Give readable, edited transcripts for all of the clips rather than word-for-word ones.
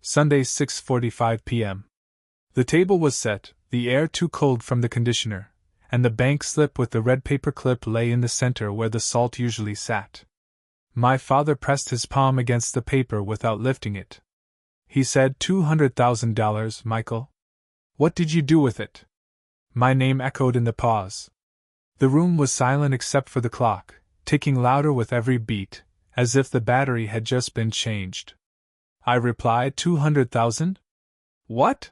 Sunday 6:45 p.m. The table was set, the air too cold from the conditioner, and the bank slip with the red paper clip lay in the center where the salt usually sat. My father pressed his palm against the paper without lifting it. He said, $200,000, Michael? What did you do with it? My name echoed in the pause. The room was silent except for the clock, ticking louder with every beat, as if the battery had just been changed. I replied, 200,000? What?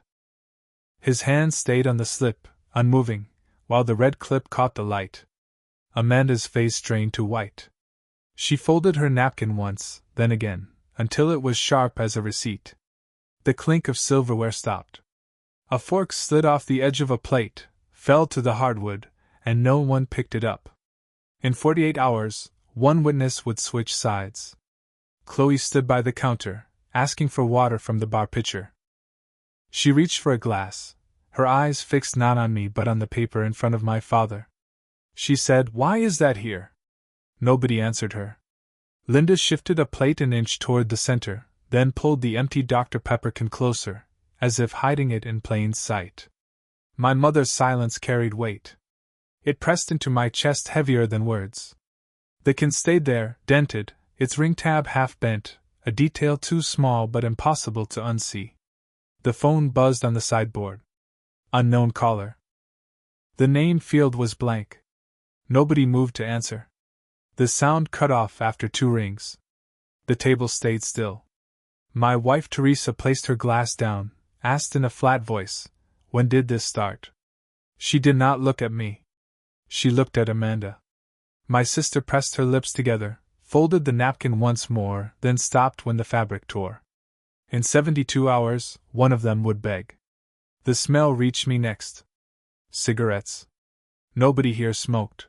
His hand stayed on the slip, unmoving, while the red clip caught the light. Amanda's face drained to white. She folded her napkin once, then again, until it was sharp as a receipt. The clink of silverware stopped. A fork slid off the edge of a plate, fell to the hardwood, and no one picked it up. In 48 hours, one witness would switch sides. Chloe stood by the counter, asking for water from the bar pitcher. She reached for a glass, her eyes fixed not on me but on the paper in front of my father. She said, "Why is that here?" Nobody answered her. Linda shifted a plate an inch toward the center, then pulled the empty Dr. Pepper can closer, as if hiding it in plain sight. My mother's silence carried weight. It pressed into my chest heavier than words. The can stayed there, dented, its ring tab half bent, a detail too small but impossible to unsee. The phone buzzed on the sideboard. Unknown caller. The name field was blank. Nobody moved to answer. The sound cut off after 2 rings. The table stayed still. My wife Teresa placed her glass down, asked in a flat voice, "When did this start?" She did not look at me. She looked at Amanda. My sister pressed her lips together, folded the napkin once more, then stopped when the fabric tore. In 72 hours, one of them would beg. The smell reached me next. Cigarettes. Nobody here smoked.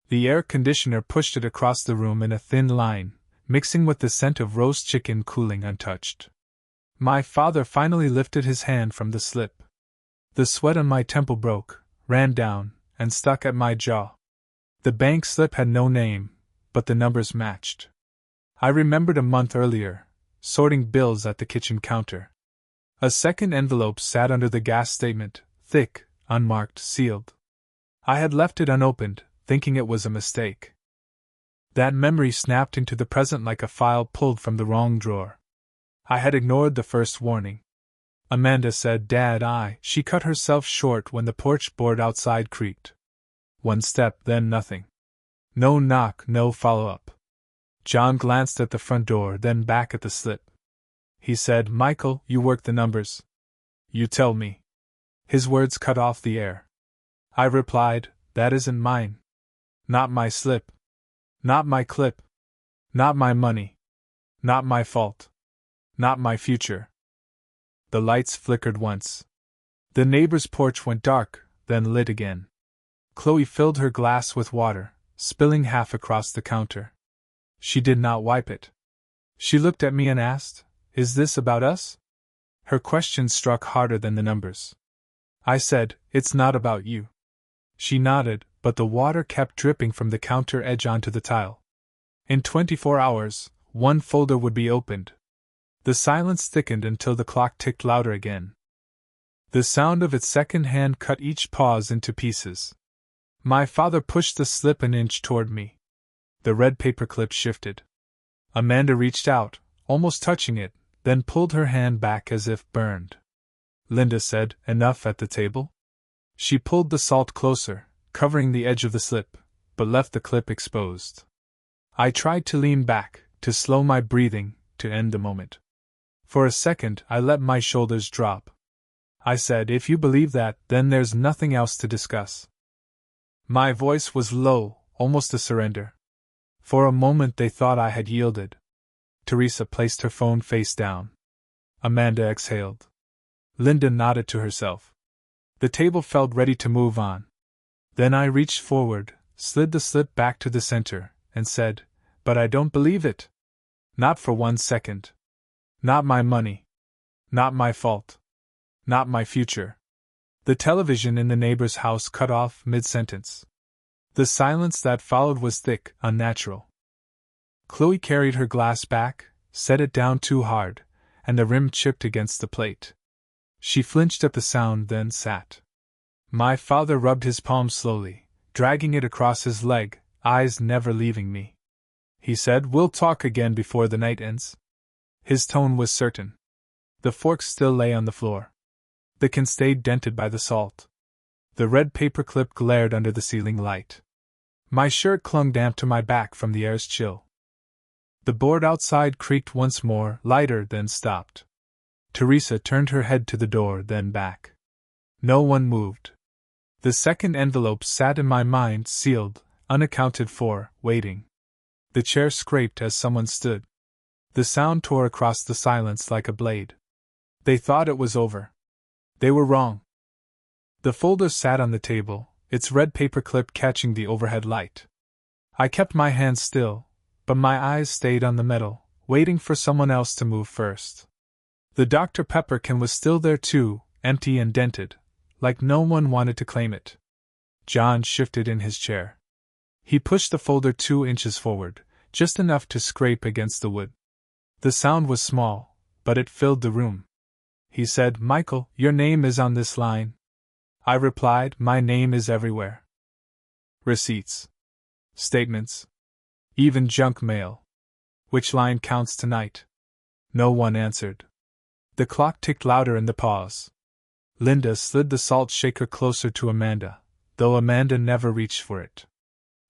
The air conditioner pushed it across the room in a thin line, mixing with the scent of roast chicken cooling untouched. My father finally lifted his hand from the slip. The sweat on my temple broke, ran down, and stuck at my jaw. The bank slip had no name, but the numbers matched. I remembered a month earlier, sorting bills at the kitchen counter. A second envelope sat under the gas statement, thick, unmarked, sealed. I had left it unopened, thinking it was a mistake. That memory snapped into the present like a file pulled from the wrong drawer. I had ignored the first warning. Amanda said, "Dad, She cut herself short when the porch board outside creaked. One step, then nothing. No knock, no follow-up. John glanced at the front door, then back at the slip. He said, "Michael, you work the numbers. You tell me." His words cut off the air. I replied, "That isn't mine. Not my slip. Not my clip. Not my money. Not my fault. Not my future." The lights flickered once. The neighbor's porch went dark, then lit again. Chloe filled her glass with water, spilling half across the counter. She did not wipe it. She looked at me and asked, "Is this about us?" Her question struck harder than the numbers. I said, "It's not about you." She nodded, but the water kept dripping from the counter edge onto the tile. In 24 hours, one folder would be opened. The silence thickened until the clock ticked louder again. The sound of its second hand cut each pause into pieces. My father pushed the slip an inch toward me. The red paper clip shifted. Amanda reached out, almost touching it, then pulled her hand back as if burned. Linda said, "Enough at the table?" She pulled the salt closer, covering the edge of the slip, but left the clip exposed. I tried to lean back, to slow my breathing, to end the moment. For a second, I let my shoulders drop. I said, "If you believe that, then there's nothing else to discuss." My voice was low, almost a surrender. For a moment they thought I had yielded. Teresa placed her phone face down. Amanda exhaled. Linda nodded to herself. The table felt ready to move on. Then I reached forward, slid the slip back to the center, and said, "But I don't believe it. Not for 1 second. Not my money. Not my fault. Not my future." The television in the neighbor's house cut off mid-sentence. The silence that followed was thick, unnatural. Chloe carried her glass back, set it down too hard, and the rim chipped against the plate. She flinched at the sound, then sat. My father rubbed his palm slowly, dragging it across his leg, eyes never leaving me. He said, "We'll talk again before the night ends." His tone was certain. The fork still lay on the floor. The can stayed dented by the salt. The red paperclip glared under the ceiling light. My shirt clung damp to my back from the air's chill. The board outside creaked once more, lighter, then stopped. Teresa turned her head to the door, then back. No one moved. The second envelope sat in my mind, sealed, unaccounted for, waiting. The chair scraped as someone stood. The sound tore across the silence like a blade. They thought it was over. They were wrong. The folder sat on the table, its red paperclip catching the overhead light. I kept my hands still, but my eyes stayed on the metal, waiting for someone else to move first. The Dr. Pepper can was still there too, empty and dented, like no one wanted to claim it. John shifted in his chair. He pushed the folder 2 inches forward, just enough to scrape against the wood. The sound was small, but it filled the room. He said, "Michael, your name is on this line." I replied, "My name is everywhere." Receipts. Statements. Even junk mail. Which line counts tonight? No one answered. The clock ticked louder in the pause. Linda slid the salt shaker closer to Amanda, though Amanda never reached for it.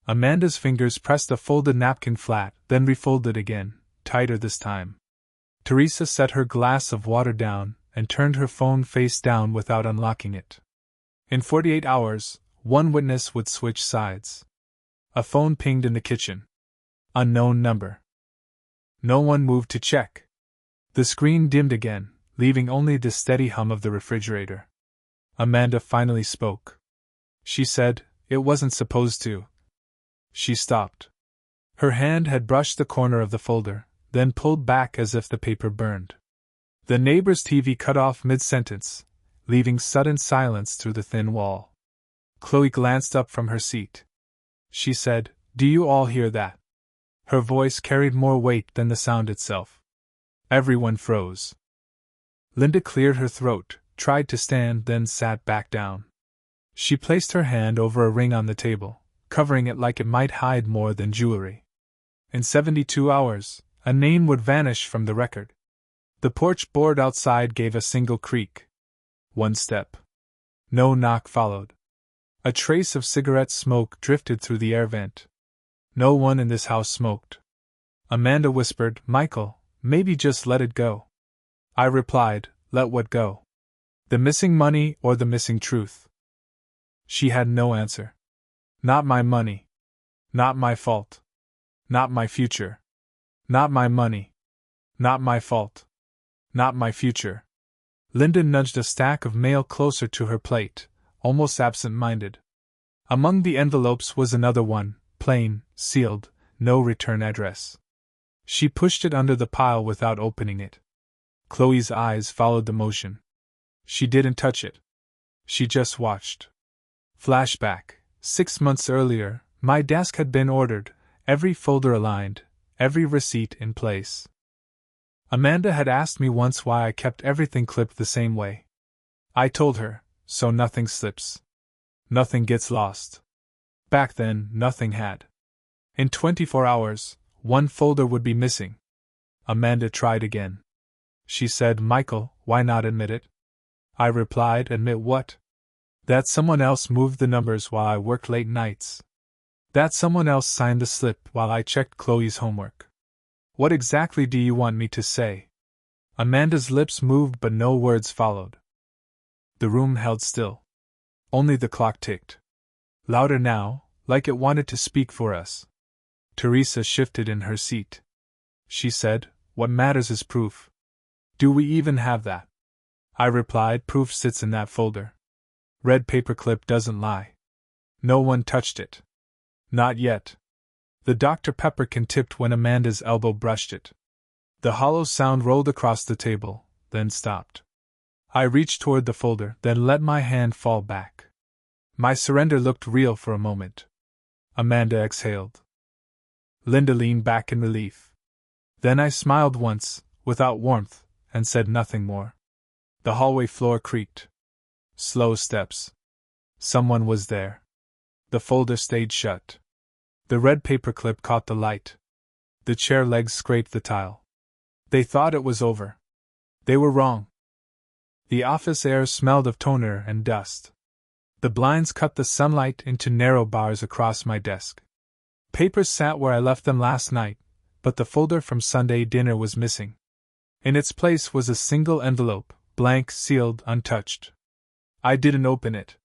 Amanda's fingers pressed a folded napkin flat, then refolded again, tighter this time. Teresa set her glass of water down and turned her phone face down without unlocking it. In 48 hours, one witness would switch sides. A phone pinged in the kitchen. Unknown number. No one moved to check. The screen dimmed again, leaving only the steady hum of the refrigerator. Amanda finally spoke. She said, "It wasn't supposed to." She stopped. Her hand had brushed the corner of the folder, then pulled back as if the paper burned. The neighbor's TV cut off mid-sentence, leaving sudden silence through the thin wall. Chloe glanced up from her seat. She said, "Do you all hear that?" Her voice carried more weight than the sound itself. Everyone froze. Linda cleared her throat, tried to stand, then sat back down. She placed her hand over a ring on the table, covering it like it might hide more than jewelry. In 72 hours, a name would vanish from the record. The porch board outside gave a single creak. One step. No knock followed. A trace of cigarette smoke drifted through the air vent. No one in this house smoked. Amanda whispered, "Michael, maybe just let it go." I replied, "Let what go? The missing money or the missing truth?" She had no answer. Not my money. Not my fault. Not my future. Not my money. Not my fault. Not my future. Linda nudged a stack of mail closer to her plate, almost absent-minded. Among the envelopes was another one, plain, sealed, no return address. She pushed it under the pile without opening it. Chloe's eyes followed the motion. She didn't touch it. She just watched. Flashback. 6 months earlier, my desk had been ordered, every folder aligned, every receipt in place. Amanda had asked me once why I kept everything clipped the same way. I told her, so nothing slips. Nothing gets lost. Back then, nothing had. In 24 hours, one folder would be missing. Amanda tried again. She said, "Michael, why not admit it?" I replied, "Admit what?" That someone else moved the numbers while I worked late nights. That someone else signed the slip while I checked Chloe's homework. What exactly do you want me to say? Amanda's lips moved but no words followed. The room held still. Only the clock ticked. Louder now, like it wanted to speak for us. Teresa shifted in her seat. She said, "What matters is proof. Do we even have that?" I replied, "Proof sits in that folder. Red paperclip doesn't lie. No one touched it. Not yet." The Dr. Pepper can tipped when Amanda's elbow brushed it. The hollow sound rolled across the table, then stopped. I reached toward the folder, then let my hand fall back. My surrender looked real for a moment. Amanda exhaled. Linda leaned back in relief. Then I smiled once, without warmth, and said nothing more. The hallway floor creaked. Slow steps. Someone was there. The folder stayed shut. The red paperclip caught the light. The chair legs scraped the tile. They thought it was over. They were wrong. The office air smelled of toner and dust. The blinds cut the sunlight into narrow bars across my desk. Papers sat where I left them last night, but the folder from Sunday dinner was missing. In its place was a single envelope, blank, sealed, untouched. I didn't open it.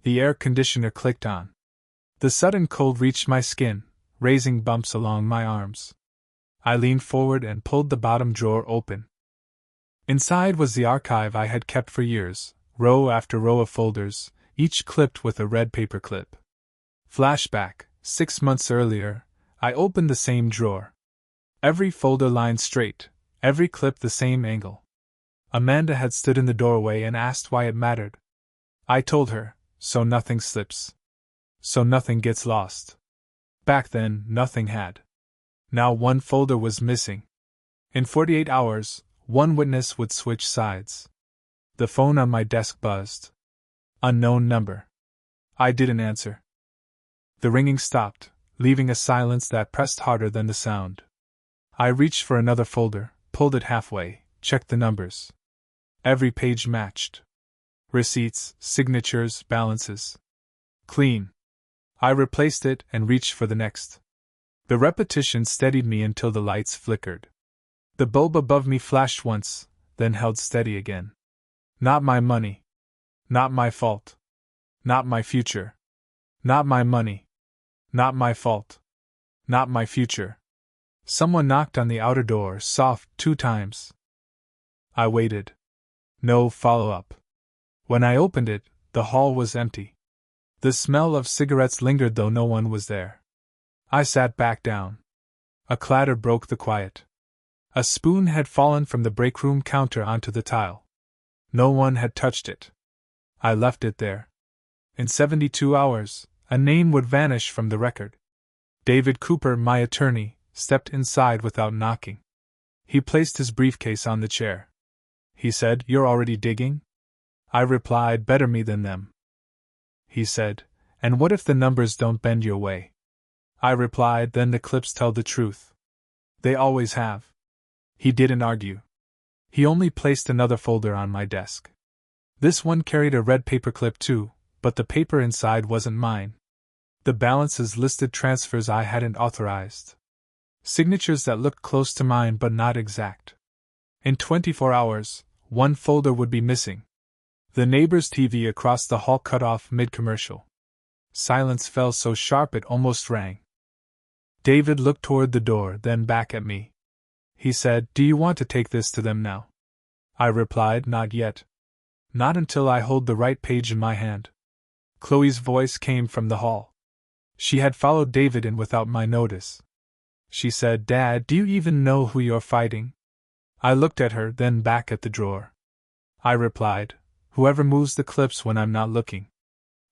The air conditioner clicked on. The sudden cold reached my skin, raising bumps along my arms. I leaned forward and pulled the bottom drawer open. Inside was the archive I had kept for years, row after row of folders, each clipped with a red paperclip. Flashback, 6 months earlier, I opened the same drawer. Every folder lined straight, every clip the same angle. Amanda had stood in the doorway and asked why it mattered. I told her, so nothing slips. So nothing gets lost. Back then, nothing had. Now one folder was missing. In 48 hours, one witness would switch sides. The phone on my desk buzzed. Unknown number. I didn't answer. The ringing stopped, leaving a silence that pressed harder than the sound. I reached for another folder, pulled it halfway, checked the numbers. Every page matched. Receipts, signatures, balances. Clean. I replaced it and reached for the next. The repetition steadied me until the lights flickered. The bulb above me flashed once, then held steady again. Not my money. Not my fault. Not my future. Not my money. Not my fault. Not my future. Someone knocked on the outer door, soft, 2 times. I waited. No follow-up. When I opened it, the hall was empty. The smell of cigarettes lingered though no one was there. I sat back down. A clatter broke the quiet. A spoon had fallen from the breakroom counter onto the tile. No one had touched it. I left it there. In 72 hours, a name would vanish from the record. David Cooper, my attorney, stepped inside without knocking. He placed his briefcase on the chair. He said, "You're already digging?" I replied, "Better me than them." He said, "And what if the numbers don't bend your way?" I replied, "Then the clips tell the truth. They always have." He didn't argue. He only placed another folder on my desk. This one carried a red paperclip too, but the paper inside wasn't mine. The balances listed transfers I hadn't authorized. Signatures that looked close to mine but not exact. In 24 hours, one folder would be missing. The neighbor's TV across the hall cut off mid-commercial. Silence fell so sharp it almost rang. David looked toward the door, then back at me. He said, "Do you want to take this to them now?" I replied, "Not yet. Not until I hold the right page in my hand." Chloe's voice came from the hall. She had followed David in without my notice. She said, "Dad, do you even know who you're fighting?" I looked at her, then back at the drawer. I replied, "Whoever moves the clips when I'm not looking."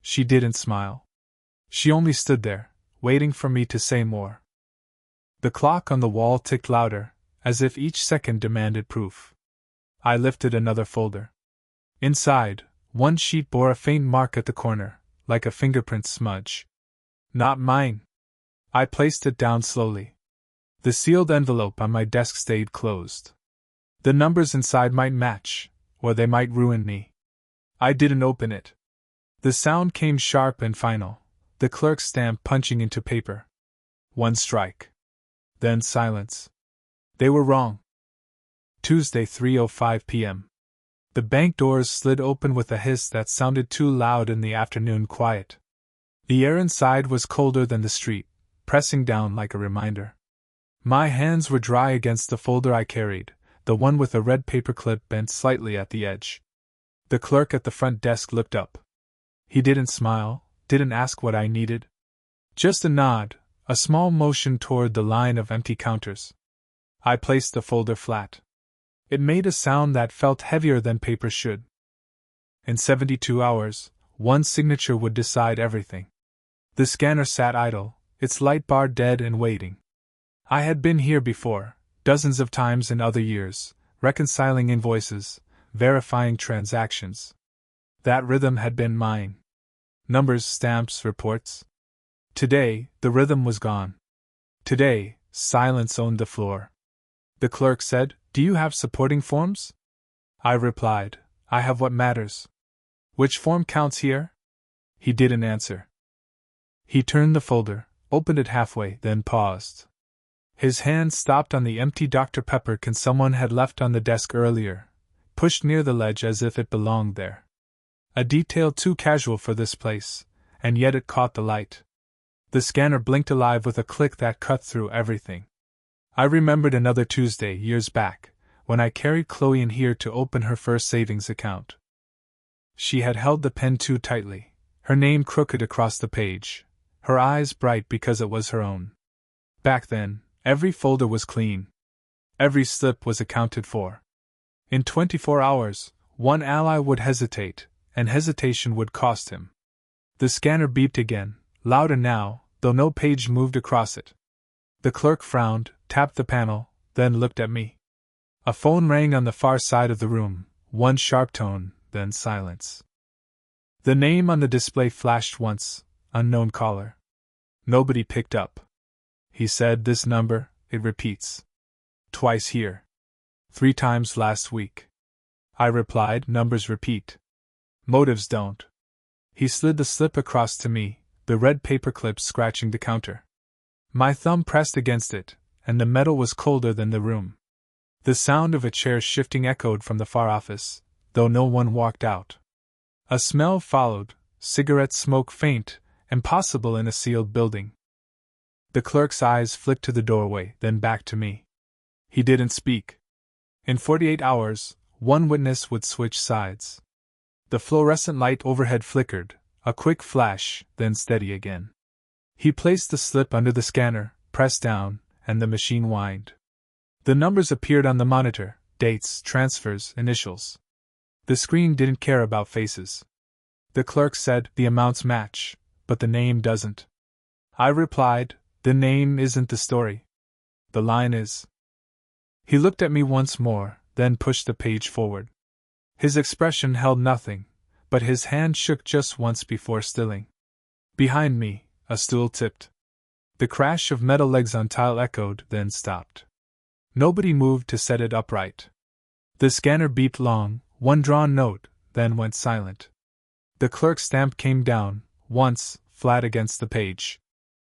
She didn't smile. She only stood there, waiting for me to say more. The clock on the wall ticked louder, as if each second demanded proof. I lifted another folder. Inside, one sheet bore a faint mark at the corner, like a fingerprint smudge. Not mine. I placed it down slowly. The sealed envelope on my desk stayed closed. The numbers inside might match, or they might ruin me. I didn't open it. The sound came sharp and final, the clerk's stamp punching into paper. One strike. Then silence. They were wrong. Tuesday, 3:05 p.m. The bank doors slid open with a hiss that sounded too loud in the afternoon quiet. The air inside was colder than the street, pressing down like a reminder. My hands were dry against the folder I carried, the one with a red paperclip bent slightly at the edge. The clerk at the front desk looked up. He didn't smile, didn't ask what I needed. Just a nod, a small motion toward the line of empty counters. I placed the folder flat. It made a sound that felt heavier than paper should. In 72 hours, one signature would decide everything. The scanner sat idle, its light bar dead and waiting. I had been here before, dozens of times in other years, reconciling invoices, verifying transactions. That rhythm had been mine. Numbers, stamps, reports. Today, the rhythm was gone. Today, silence owned the floor. The clerk said, "Do you have supporting forms?" I replied, "I have what matters." "Which form counts here?" He didn't answer. He turned the folder, opened it halfway, then paused. His hand stopped on the empty Dr. Pepper can someone had left on the desk earlier, pushed near the ledge as if it belonged there. A detail too casual for this place, and yet it caught the light. The scanner blinked alive with a click that cut through everything. I remembered another Tuesday, years back, when I carried Chloe in here to open her first savings account. She had held the pen too tightly, her name crooked across the page, her eyes bright because it was her own. Back then, every folder was clean. Every slip was accounted for. In 24 hours, one ally would hesitate, and hesitation would cost him. The scanner beeped again, louder now, though no page moved across it. The clerk frowned, tapped the panel, then looked at me. A phone rang on the far side of the room, one sharp tone, then silence. The name on the display flashed once, unknown caller. Nobody picked up. He said, "This number, it repeats. Twice here. 3 times last week." I replied, "Numbers repeat. Motives don't." He slid the slip across to me, the red paperclip scratching the counter. My thumb pressed against it, and the metal was colder than the room. The sound of a chair shifting echoed from the far office, though no one walked out. A smell followed, cigarette smoke faint, and possible in a sealed building. The clerk's eyes flicked to the doorway, then back to me. He didn't speak. In 48 hours, one witness would switch sides. The fluorescent light overhead flickered, a quick flash, then steady again. He placed the slip under the scanner, pressed down, and the machine whined. The numbers appeared on the monitor, dates, transfers, initials. The screen didn't care about faces. The clerk said, "The amounts match, but the name doesn't." I replied, "The name isn't the story. The line is." He looked at me once more, then pushed the page forward. His expression held nothing, but his hand shook just once before stilling. Behind me, a stool tipped. The crash of metal legs on tile echoed, then stopped. Nobody moved to set it upright. The scanner beeped long, one drawn note, then went silent. The clerk's stamp came down, once, flat against the page.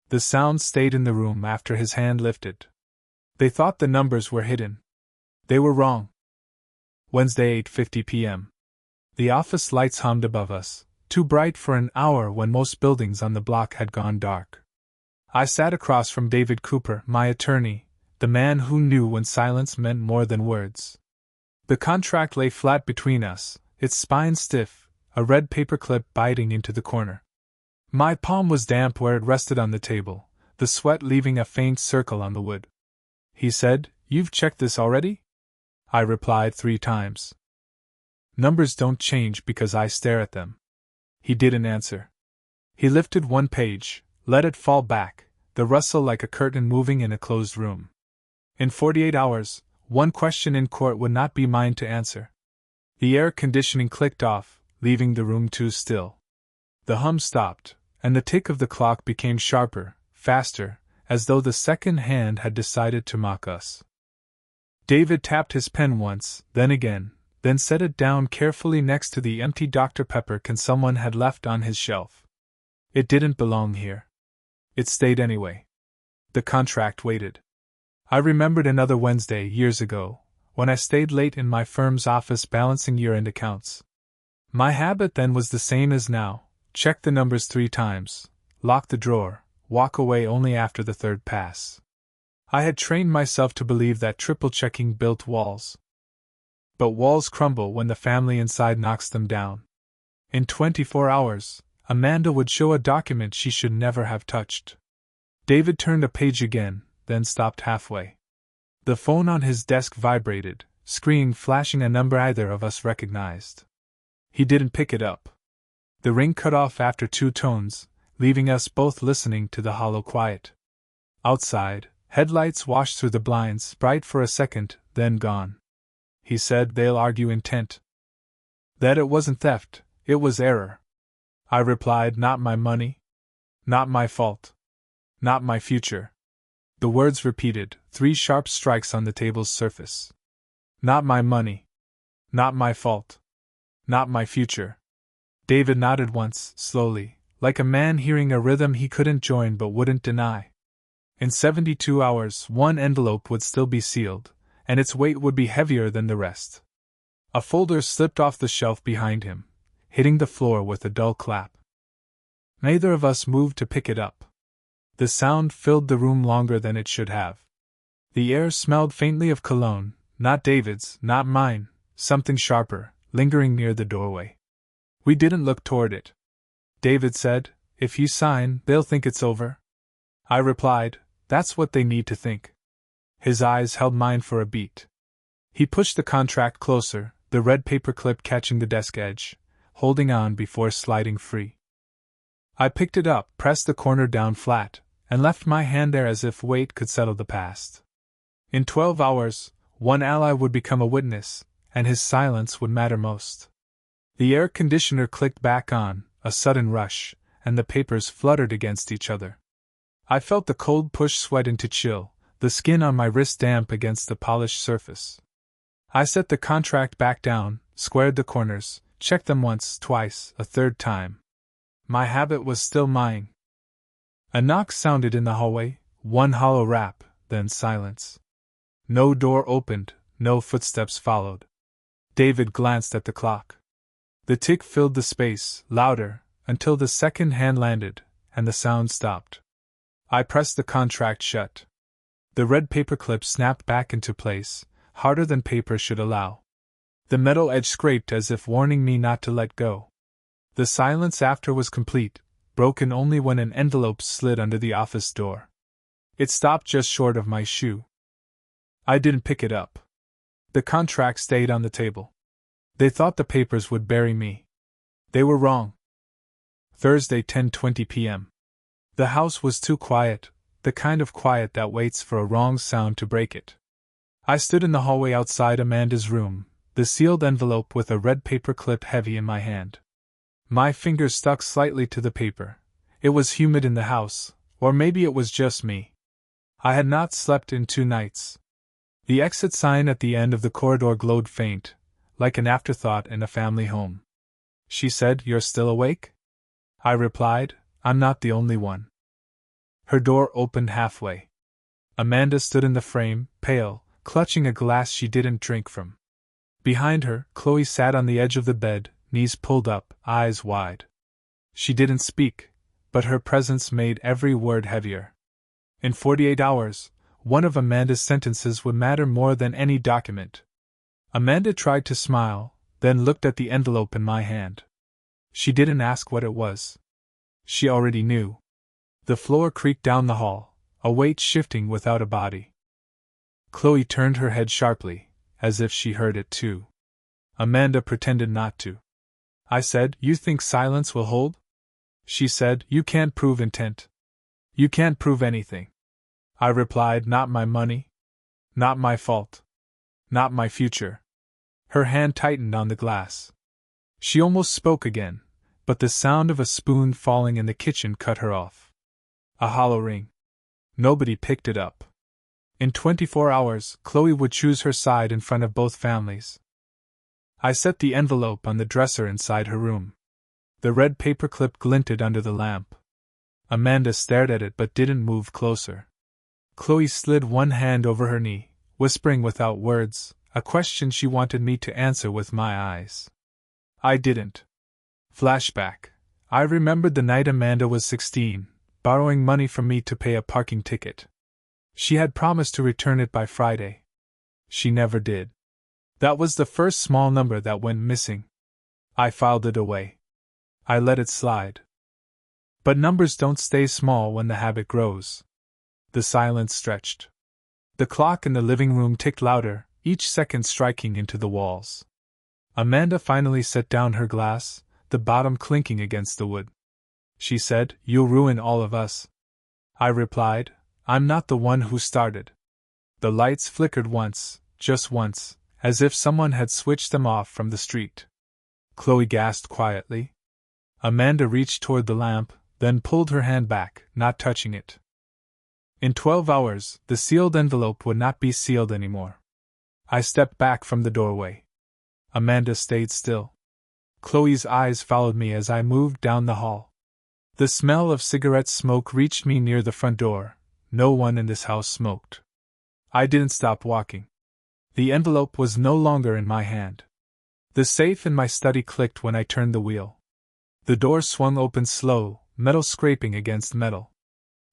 The sound stayed in the room after his hand lifted. They thought the numbers were hidden. They were wrong. Wednesday, 8:50 p.m. The office lights hummed above us, too bright for an hour when most buildings on the block had gone dark. I sat across from David Cooper, my attorney, the man who knew when silence meant more than words. The contract lay flat between us, its spine stiff, a red paperclip biting into the corner. My palm was damp where it rested on the table, the sweat leaving a faint circle on the wood. He said, "You've checked this already?" I replied 3 times. Numbers don't change because I stare at them. He didn't answer. He lifted one page, let it fall back, the rustle like a curtain moving in a closed room. In 48 hours, one question in court would not be mine to answer. The air conditioning clicked off, leaving the room too still. The hum stopped, and the tick of the clock became sharper, faster, as though the second hand had decided to mock us. David tapped his pen once, then again, then set it down carefully next to the empty Dr. Pepper can someone had left on his shelf. It didn't belong here. It stayed anyway. The contract waited. I remembered another Wednesday years ago, when I stayed late in my firm's office balancing year-end accounts. My habit then was the same as now: check the numbers 3 times, lock the drawer, walk away only after the 3rd pass. I had trained myself to believe that triple-checking built walls. But walls crumble when the family inside knocks them down. In 24 hours, Amanda would show a document she should never have touched. David turned a page again, then stopped halfway. The phone on his desk vibrated, screen flashing a number either of us recognized. He didn't pick it up. The ring cut off after 2 tones, leaving us both listening to the hollow quiet. Outside, headlights washed through the blinds, bright for a second, then gone. he said. They'll argue intent. That it wasn't theft, it was error. I replied, not my money. Not my fault. Not my future. The words repeated, 3 sharp strikes on the table's surface. Not my money. Not my fault. Not my future. David nodded once, slowly, like a man hearing a rhythm he couldn't join but wouldn't deny. In 72 hours, one envelope would still be sealed, and its weight would be heavier than the rest. A folder slipped off the shelf behind him, hitting the floor with a dull clap. Neither of us moved to pick it up. The sound filled the room longer than it should have. The air smelled faintly of cologne, not David's, not mine, something sharper, lingering near the doorway. We didn't look toward it. David said, if you sign, they'll think it's over. I replied, that's what they need to think. His eyes held mine for a beat. He pushed the contract closer, the red paper clip catching the desk edge, holding on before sliding free. I picked it up, pressed the corner down flat, and left my hand there as if weight could settle the past. In 12 hours, one ally would become a witness, and his silence would matter most. The air conditioner clicked back on, a sudden rush, and the papers fluttered against each other. I felt the cold push sweat into chill, the skin on my wrist damp against the polished surface. I set the contract back down, squared the corners, checked them once, twice, a third time. My habit was still mine. A knock sounded in the hallway, one hollow rap, then silence. No door opened, no footsteps followed. David glanced at the clock. The tick filled the space, louder, until the second hand landed, and the sound stopped. I pressed the contract shut. The red paper clip snapped back into place, harder than paper should allow. The metal edge scraped as if warning me not to let go. The silence after was complete, broken only when an envelope slid under the office door. It stopped just short of my shoe. I didn't pick it up. The contract stayed on the table. They thought the papers would bury me. They were wrong. Thursday, 10:20 p.m. The house was too quiet, the kind of quiet that waits for a wrong sound to break it. I stood in the hallway outside Amanda's room, the sealed envelope with a red paper clip heavy in my hand. My fingers stuck slightly to the paper. It was humid in the house, or maybe it was just me. I had not slept in 2 nights. The exit sign at the end of the corridor glowed faint, like an afterthought in a family home. She said, "You're still awake?" I replied, "I'm not the only one." Her door opened halfway. Amanda stood in the frame, pale, clutching a glass she didn't drink from. Behind her, Chloe sat on the edge of the bed, knees pulled up, eyes wide. She didn't speak, but her presence made every word heavier. In 48 hours, one of Amanda's sentences would matter more than any document. Amanda tried to smile, then looked at the envelope in my hand. She didn't ask what it was. She already knew. The floor creaked down the hall, a weight shifting without a body. Chloe turned her head sharply, as if she heard it too. Amanda pretended not to. I said, "You think silence will hold?" She said, "You can't prove intent. You can't prove anything." I replied, "Not my money. Not my fault. Not my future." Her hand tightened on the glass. She almost spoke again, but the sound of a spoon falling in the kitchen cut her off. A hollow ring. Nobody picked it up. In 24 hours, Chloe would choose her side in front of both families. I set the envelope on the dresser inside her room. The red paper clip glinted under the lamp. Amanda stared at it but didn't move closer. Chloe slid one hand over her knee, whispering without words, a question she wanted me to answer with my eyes. I didn't. Flashback. I remembered the night Amanda was 16, borrowing money from me to pay a parking ticket. She had promised to return it by Friday. She never did. That was the first small number that went missing. I filed it away. I let it slide. But numbers don't stay small when the habit grows. The silence stretched. The clock in the living room ticked louder, each second striking into the walls. Amanda finally set down her glass, the bottom clinking against the wood. She said, "You'll ruin all of us." I replied, "I'm not the one who started." The lights flickered once, just once, as if someone had switched them off from the street. Chloe gasped quietly. Amanda reached toward the lamp, then pulled her hand back, not touching it. In 12 hours, the sealed envelope would not be sealed anymore. I stepped back from the doorway. Amanda stayed still. Chloe's eyes followed me as I moved down the hall. The smell of cigarette smoke reached me near the front door. No one in this house smoked. I didn't stop walking. The envelope was no longer in my hand. The safe in my study clicked when I turned the wheel. The door swung open slow, metal scraping against metal.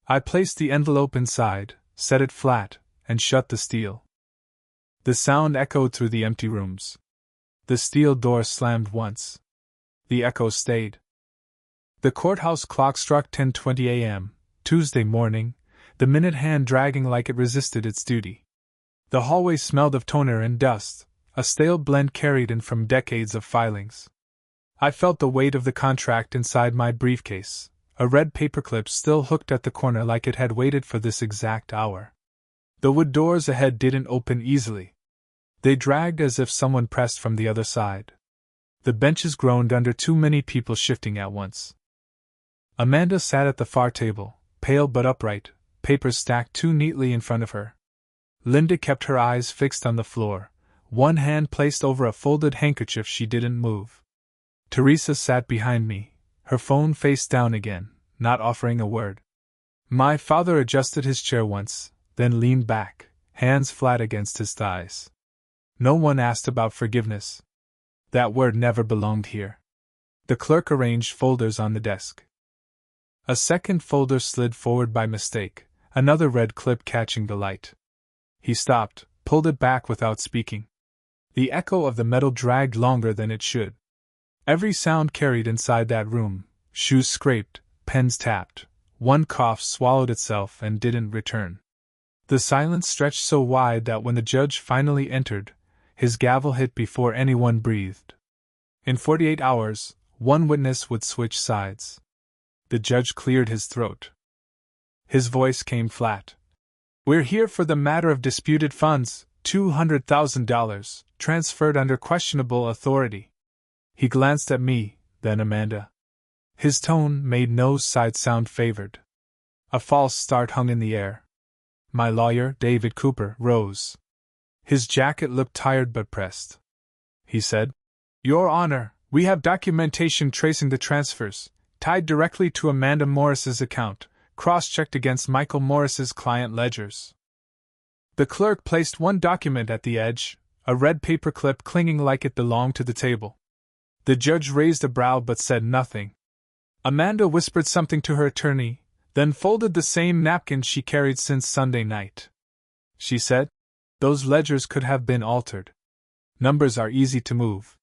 I placed the envelope inside, set it flat, and shut the steel. The sound echoed through the empty rooms. The steel door slammed once. The echo stayed. The courthouse clock struck 10:20 a.m., Tuesday morning, the minute hand dragging like it resisted its duty. The hallway smelled of toner and dust, a stale blend carried in from decades of filings. I felt the weight of the contract inside my briefcase, a red paperclip still hooked at the corner like it had waited for this exact hour. The wood doors ahead didn't open easily. They dragged as if someone pressed from the other side. The benches groaned under too many people shifting at once. Amanda sat at the far table, pale but upright, papers stacked too neatly in front of her. Linda kept her eyes fixed on the floor, one hand placed over a folded handkerchief she didn't move. Teresa sat behind me, her phone face down again, not offering a word. My father adjusted his chair once, then leaned back, hands flat against his thighs. No one asked about forgiveness. That word never belonged here. The clerk arranged folders on the desk. A second folder slid forward by mistake, another red clip catching the light. He stopped, pulled it back without speaking. The echo of the metal dragged longer than it should. Every sound carried inside that room, shoes scraped, pens tapped, one cough swallowed itself and didn't return. The silence stretched so wide that when the judge finally entered, his gavel hit before anyone breathed. In 48 hours, one witness would switch sides. The judge cleared his throat. His voice came flat. We're here for the matter of disputed funds, $200,000, transferred under questionable authority. He glanced at me, then Amanda. His tone made no side sound favored. A false start hung in the air. My lawyer, David Cooper, rose. His jacket looked tired but pressed. He said, Your Honor, we have documentation tracing the transfers, tied directly to Amanda Morris's account, cross-checked against Michael Morris's client ledgers. The clerk placed one document at the edge, a red paperclip clinging like it belonged to the table. The judge raised a brow but said nothing. Amanda whispered something to her attorney, then folded the same napkin she carried since Sunday night. She said, Those ledgers could have been altered. Numbers are easy to move.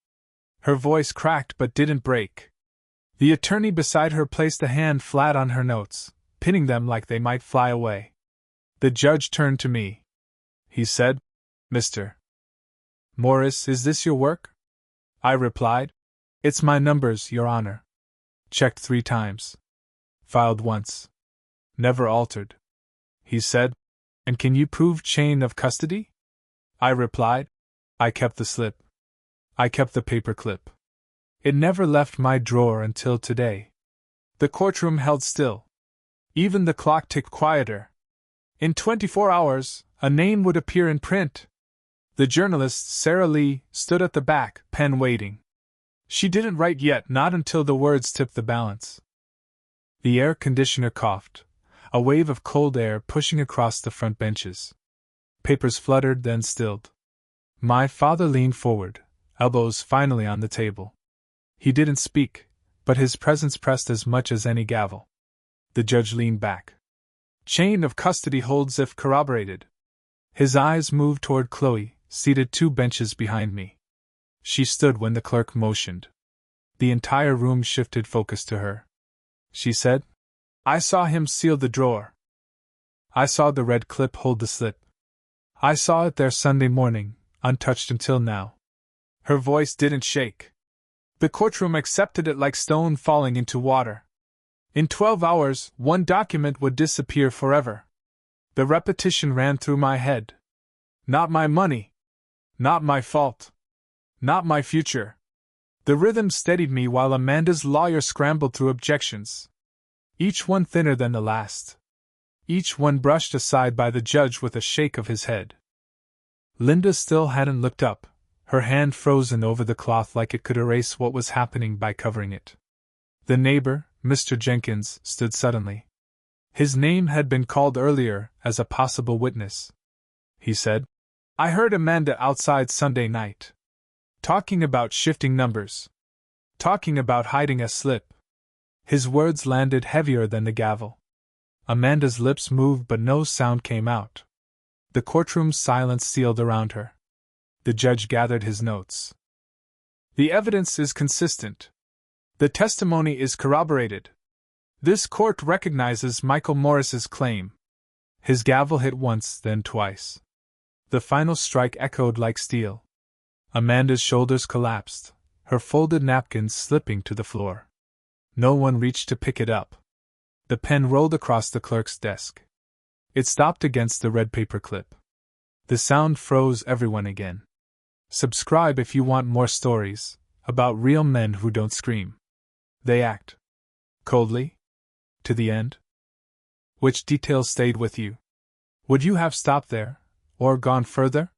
Her voice cracked but didn't break. The attorney beside her placed a hand flat on her notes, pinning them like they might fly away. The judge turned to me. He said, Mr. Morris, is this your work? I replied, It's my numbers, Your Honor. Checked 3 times. Filed once. Never altered. He said, And can you prove chain of custody? I replied, I kept the slip. I kept the paperclip. It never left my drawer until today. The courtroom held still. Even the clock ticked quieter. In 24 hours, a name would appear in print. The journalist, Sarah Lee, stood at the back, pen waiting. She didn't write yet, not until the words tipped the balance. The air conditioner coughed, a wave of cold air pushing across the front benches. Papers fluttered, then stilled. My father leaned forward, elbows finally on the table. He didn't speak, but his presence pressed as much as any gavel. The judge leaned back. Chain of custody holds if corroborated. His eyes moved toward Chloe, seated 2 benches behind me. She stood when the clerk motioned. The entire room shifted focus to her. She said, I saw him seal the drawer. I saw the red clip hold the slip. I saw it there Sunday morning, untouched until now. Her voice didn't shake. The courtroom accepted it like stone falling into water. In 12 hours, one document would disappear forever. The repetition ran through my head. Not my money. Not my fault. Not my future. The rhythm steadied me while Amanda's lawyer scrambled through objections. Each one thinner than the last. Each one brushed aside by the judge with a shake of his head. Linda still hadn't looked up, her hand frozen over the cloth like it could erase what was happening by covering it. The neighbor, Mr. Jenkins, stood suddenly. His name had been called earlier as a possible witness. He said, "I heard Amanda outside Sunday night. Talking about shifting numbers. Talking about hiding a slip." His words landed heavier than the gavel. Amanda's lips moved but no sound came out. The courtroom's silence sealed around her. The judge gathered his notes. "The evidence is consistent. The testimony is corroborated. This court recognizes Michael Morris's claim." His gavel hit once, then twice. The final strike echoed like steel. Amanda's shoulders collapsed, her folded napkins slipping to the floor. No one reached to pick it up. The pen rolled across the clerk's desk. It stopped against the red paper clip. The sound froze everyone again. Subscribe if you want more stories about real men who don't scream. They act. Coldly? To the end? Which details stayed with you? Would you have stopped there, or gone further?